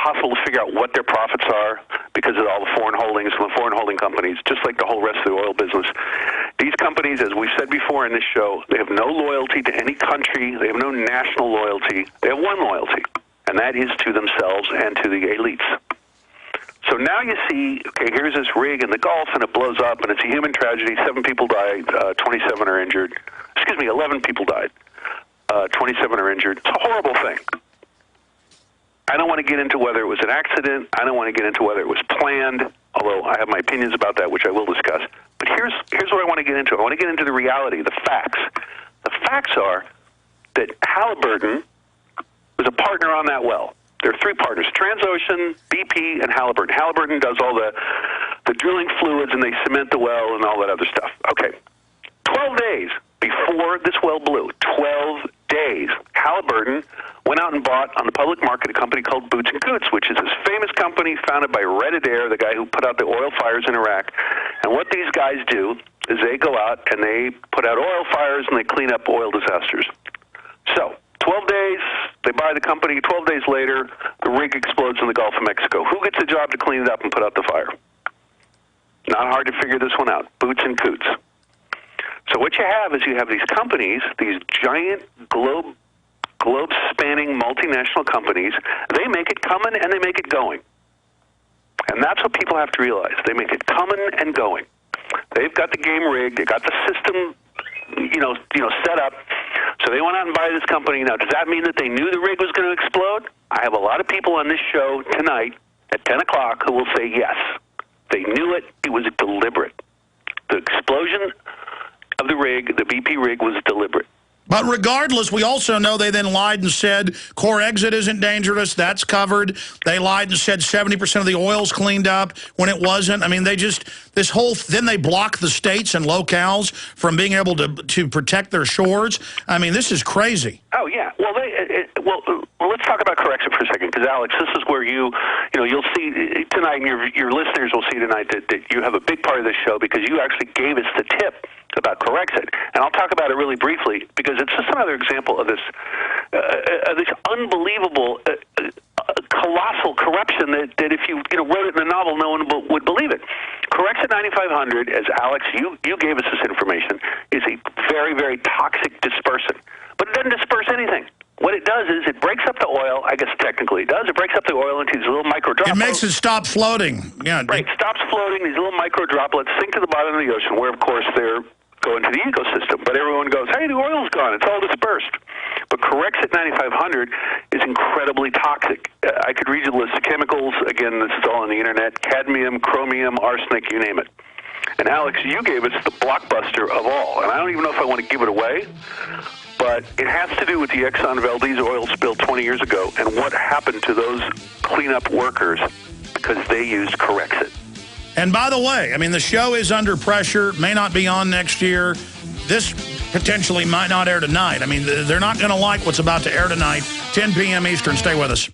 impossible to figure out what their profits are because of all the foreign holdings from the foreign holding companies, just like the whole rest of the oil business. These companies, as we've said before in this show, they have no loyalty to any country. They have no national loyalty. They have one loyalty, and that is to themselves and to the elites. So now you see, okay, here's this rig in the Gulf, and it blows up, and it's a human tragedy. 7 people died, 27 are injured. 11 people died. 27 are injured. It's a horrible thing. I don't want to get into whether it was an accident. I don't want to get into whether it was planned, although I have my opinions about that, which I will discuss. But here's what I want to get into. I want to get into the reality, the facts. The facts are that Halliburton was a partner on that well. There are 3 partners, Transocean, BP, and Halliburton. Halliburton does all the drilling fluids, and they cement the well and all that other stuff. Okay. 12 days before this well blew, 12 days, Halliburton went out and bought on the public market a company called Boots & Coots, which is this famous company founded by Red Adair, the guy who put out the oil fires in Iraq. And what these guys do is they go out and they put out oil fires and they clean up oil disasters. So, 12 days, they buy the company. 12 days later, the rig explodes in the Gulf of Mexico. Who gets the job to clean it up and put out the fire? Not hard to figure this one out. Boots & Coots. So what you have is you have these companies, these giant globe-spanning multinational companies. They make it coming and they make it going. And that's what people have to realize. They make it coming and going. They've got the game rigged. They got the system, set up. So they went out and buy this company. Now, does that mean that they knew the rig was going to explode? I have a lot of people on this show tonight at 10 o'clock who will say yes. They knew it. It was deliberate. The explosion of the rig, the BP rig, was deliberate. But regardless, we also know they then lied and said core exit isn't dangerous. That's covered. They lied and said 70% of the oil's cleaned up when it wasn't. I mean, then they block the states and locales from being able to protect their shores. I mean, this is crazy. Oh, yeah. Well, let's talk about correction for a second, because, Alex, this is where you'll see tonight, and your listeners will see tonight that you have a big part of this show because you actually gave us the tip about Corexit. And I'll talk about it really briefly because it's just another example of this unbelievable, colossal corruption that if you wrote it in a novel, no one would believe it. Corexit 9500, as Alex, you gave us this information, is a very, very toxic dispersant. But it doesn't disperse anything. What it does is it breaks up the oil. I guess technically it does. It breaks up the oil into these little micro droplets. It makes it stop floating. Yeah. Right. It stops floating. These little micro droplets sink to the bottom of the ocean, where, of course, they're go into the ecosystem. But everyone goes, hey, the oil's gone. It's all dispersed. But Corexit 9500 is incredibly toxic. I could read you the list of chemicals. Again, this is all on the internet. Cadmium, chromium, arsenic, you name it. And Alex, you gave us the blockbuster of all. And I don't even know if I want to give it away, but it has to do with the Exxon Valdez oil spill 20 years ago and what happened to those cleanup workers because they used Corexit. And by the way, I mean, the show is under pressure, may not be on next year. This potentially might not air tonight. I mean, they're not going to like what's about to air tonight, 10 p.m. Eastern. Stay with us.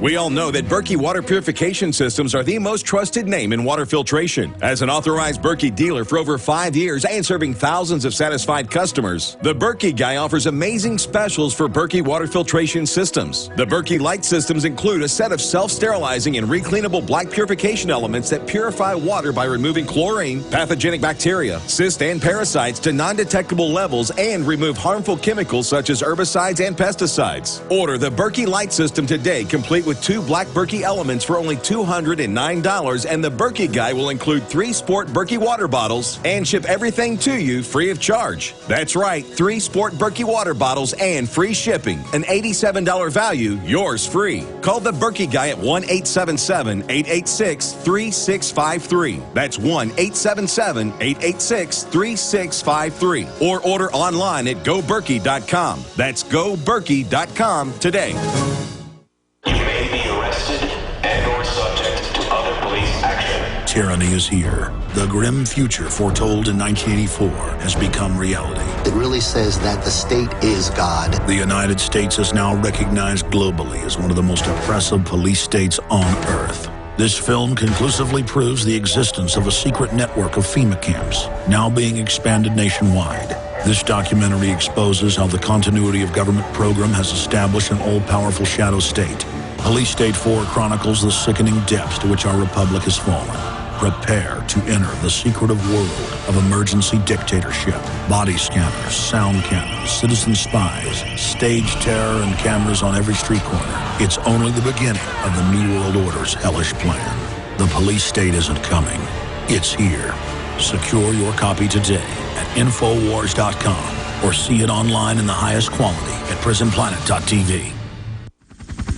We all know that Berkey water purification systems are the most trusted name in water filtration. As an authorized Berkey dealer for over 5 years and serving thousands of satisfied customers, the Berkey Guy offers amazing specials for Berkey water filtration systems. The Berkey Light systems include a set of self-sterilizing and recleanable black purification elements that purify water by removing chlorine, pathogenic bacteria, cysts, and parasites to non-detectable levels and remove harmful chemicals such as herbicides and pesticides. Order the Berkey Light system today, complete with 2 black Berkey elements for only $209, and the Berkey Guy will include 3 Sport Berkey water bottles and ship everything to you free of charge. That's right, 3 Sport Berkey water bottles and free shipping. An $87 value, yours free. Call the Berkey Guy at 1-877-886-3653. That's 1-877-886-3653. Or order online at GoBerkey.com. That's GoBerkey.com today. Tyranny is here. The grim future foretold in 1984 has become reality. It really says that the state is God. The United States is now recognized globally as one of the most oppressive police states on Earth. This film conclusively proves the existence of a secret network of FEMA camps, now being expanded nationwide. This documentary exposes how the continuity of government program has established an all-powerful shadow state Police State 4 chronicles the sickening depths to which our republic has fallen. Prepare to enter the secretive world of emergency dictatorship. Body scanners, sound cannons, citizen spies, stage terror, and cameras on every street corner. It's only the beginning of the New World Order's hellish plan. The police state isn't coming. It's here. Secure your copy today at Infowars.com or see it online in the highest quality at PrisonPlanet.tv.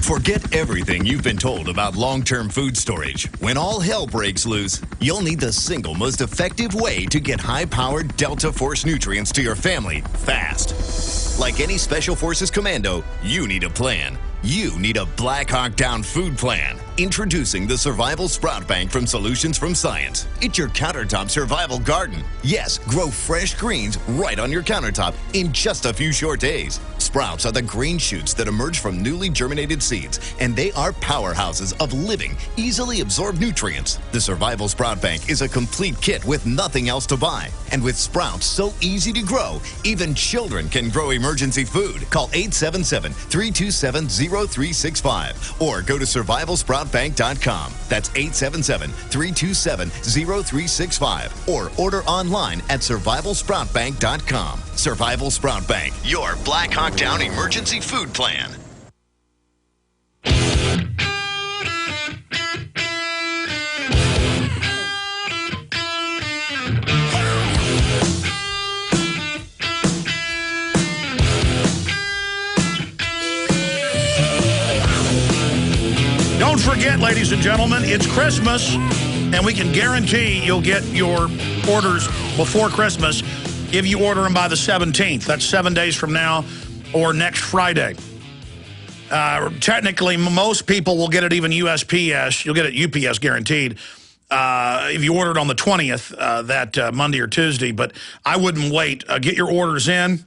Forget everything you've been told about long-term food storage. When all hell breaks loose, you'll need the single most effective way to get high-powered Delta Force nutrients to your family fast. Like any Special Forces commando, you need a plan. You need a Black Hawk Down food plan. Introducing the Survival Sprout Bank from Solutions from Science. It's your countertop survival garden. Yes, grow fresh greens right on your countertop in just a few short days. Sprouts are the green shoots that emerge from newly germinated seeds, and they are powerhouses of living, easily absorbed nutrients. The Survival Sprout Bank is a complete kit with nothing else to buy. And with sprouts so easy to grow, even children can grow emergency food. Call 877-327-0365 or go to survivalsproutbank.com. That's 877-327-0365 or order online at survivalsproutbank.com. Survival Sprout Bank, your Black Hawk Down emergency food plan. Don't forget, ladies and gentlemen, it's Christmas, and we can guarantee you'll get your orders before Christmas if you order them by the 17th. That's 7 days from now or next Friday. Technically, most people will get it even USPS. You'll get it UPS guaranteed if you order it on the 20th, that Monday or Tuesday. But I wouldn't wait. Get your orders in.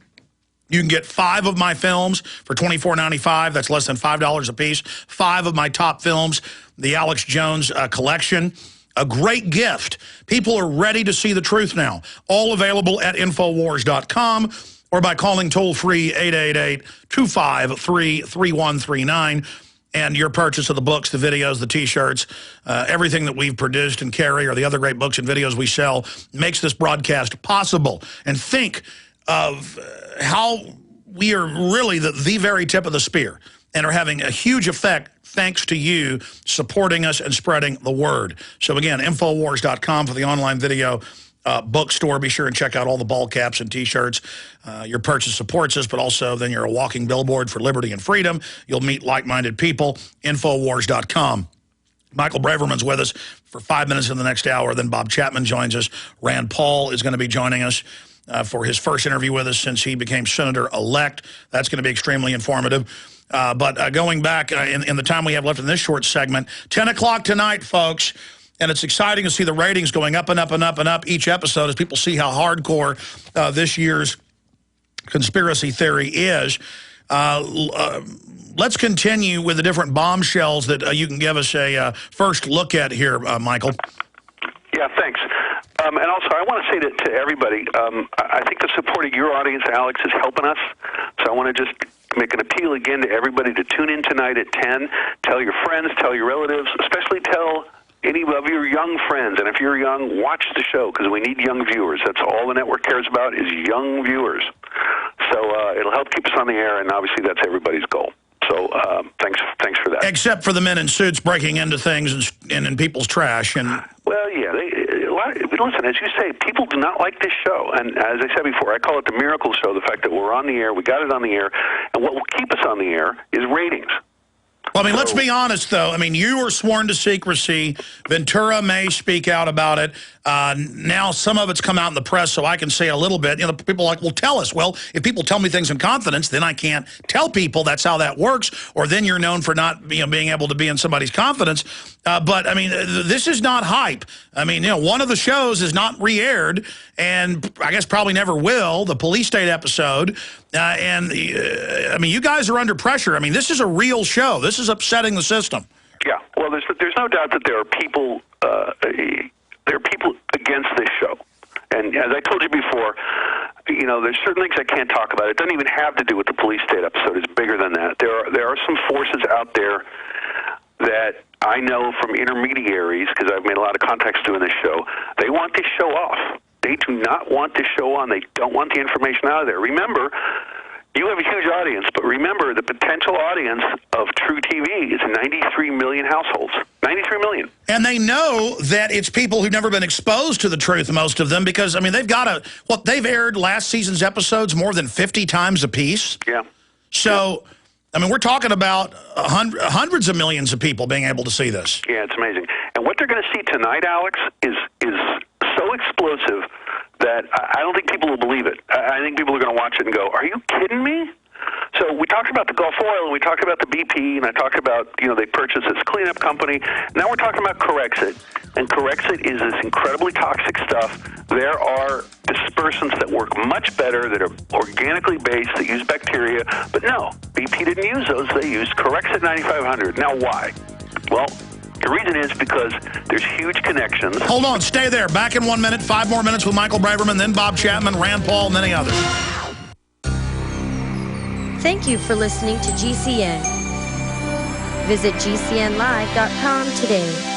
You can get 5 of my films for $24.95. That's less than $5 a piece. 5 of my top films, the Alex Jones collection. A great gift. People are ready to see the truth now. All available at Infowars.com or by calling toll-free 888-253-3139. And your purchase of the books, the videos, the T-shirts, everything that we've produced and carry, or the other great books and videos we sell, makes this broadcast possible. And think of how we are really the very tip of the spear and are having a huge effect thanks to you supporting us and spreading the word. So again, Infowars.com for the online video bookstore. Be sure and check out all the ball caps and T-shirts. Your purchase supports us, but also then you're a walking billboard for liberty and freedom. You'll meet like-minded people. Infowars.com. Michael Braverman's with us for 5 minutes in the next hour. Then Bob Chapman joins us. Rand Paul is going to be joining us for his first interview with us since he became Senator-elect. That's going to be extremely informative. But going back in the time we have left in this short segment, 10 o'clock tonight, folks, and it's exciting to see the ratings going up and up and up and up each episode as people see how hardcore this year's conspiracy theory is. Let's continue with the different bombshells that you can give us a first look at here, Michael. Yeah, thanks. And also, I want to say to everybody, I think the support of your audience, Alex, is helping us. So I want to just make an appeal again to everybody to tune in tonight at 10. Tell your friends, tell your relatives, especially tell any of your young friends. And if you're young, watch the show because we need young viewers. That's all the network cares about is young viewers. So it'll help keep us on the air, and obviously that's everybody's goal. So thanks for that. Except for the men in suits breaking into things and in people's trash. And well, yeah. Listen, as you say, people do not like this show. And as I said before, I call it the miracle show, the fact that we're on the air, we got it on the air, and what will keep us on the air is ratings. Well, I mean, let's be honest, though. I mean, you were sworn to secrecy. Ventura may speak out about it. Now some of it's come out in the press, so I can say a little bit. You know, people are like, well, tell us. Well, if people tell me things in confidence, then I can't tell people. That's how that works. Or then you're known for not being able to be in somebody's confidence. But, I mean, this is not hype. I mean, one of the shows is not re-aired, and I guess probably never will, the police state episode. I mean, you guys are under pressure. I mean, this is a real show. This is upsetting the system. Yeah. Well, there's no doubt that there are people against this show, And as I told you before, you know, there's certain things I can't talk about. It doesn't even have to do with the police state episode. It's bigger than that. There are some forces out there that I know from intermediaries, because I've made a lot of contacts doing this show. They want this show off. They do not want this show on. They don't want the information out of there. Remember, you have a huge audience, but remember, the potential audience of TruTV is 93 million households. 93 million. And they know that it's people who've never been exposed to the truth, most of them, because, I mean, they've got they've aired last season's episodes more than 50 times apiece. Yeah. So, I mean, we're talking about hundreds of millions of people being able to see this. Yeah, it's amazing. And what they're going to see tonight, Alex, is so explosive that I don't think people will believe it. I think people are going to watch it and go, are you kidding me? So we talked about the Gulf Oil, and we talked about the BP, and I talked about, you know, they purchased this cleanup company. Now we're talking about Corexit, and Corexit is this incredibly toxic stuff. There are dispersants that work much better, that are organically based, that use bacteria, but no, BP didn't use those. They used Corexit 9500. Now why? Well, the reason is because there's huge connections. Hold on, stay there. Back in 1 minute, 5 more minutes with Michael Braverman, then Bob Chapman, Rand Paul, and many others. Thank you for listening to GCN. Visit GCNlive.com today.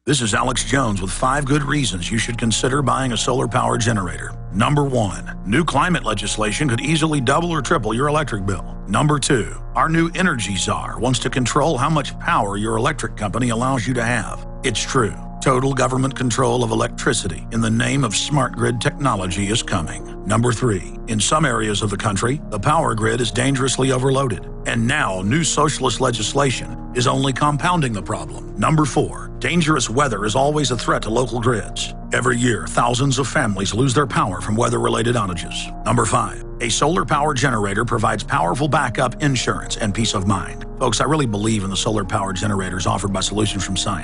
This is Alex Jones with 5 good reasons you should consider buying a solar power generator. Number 1, new climate legislation could easily double or triple your electric bill. Number 2, our new energy czar wants to control how much power your electric company allows you to have. It's true. Total government control of electricity in the name of smart grid technology is coming. Number 3, in some areas of the country, the power grid is dangerously overloaded. And now, new socialist legislation is only compounding the problem. Number 4, dangerous weather is always a threat to local grids. Every year, thousands of families lose their power from weather-related outages. Number 5, a solar power generator provides powerful backup insurance and peace of mind. Folks, I really believe in the solar power generators offered by Solutions from Science.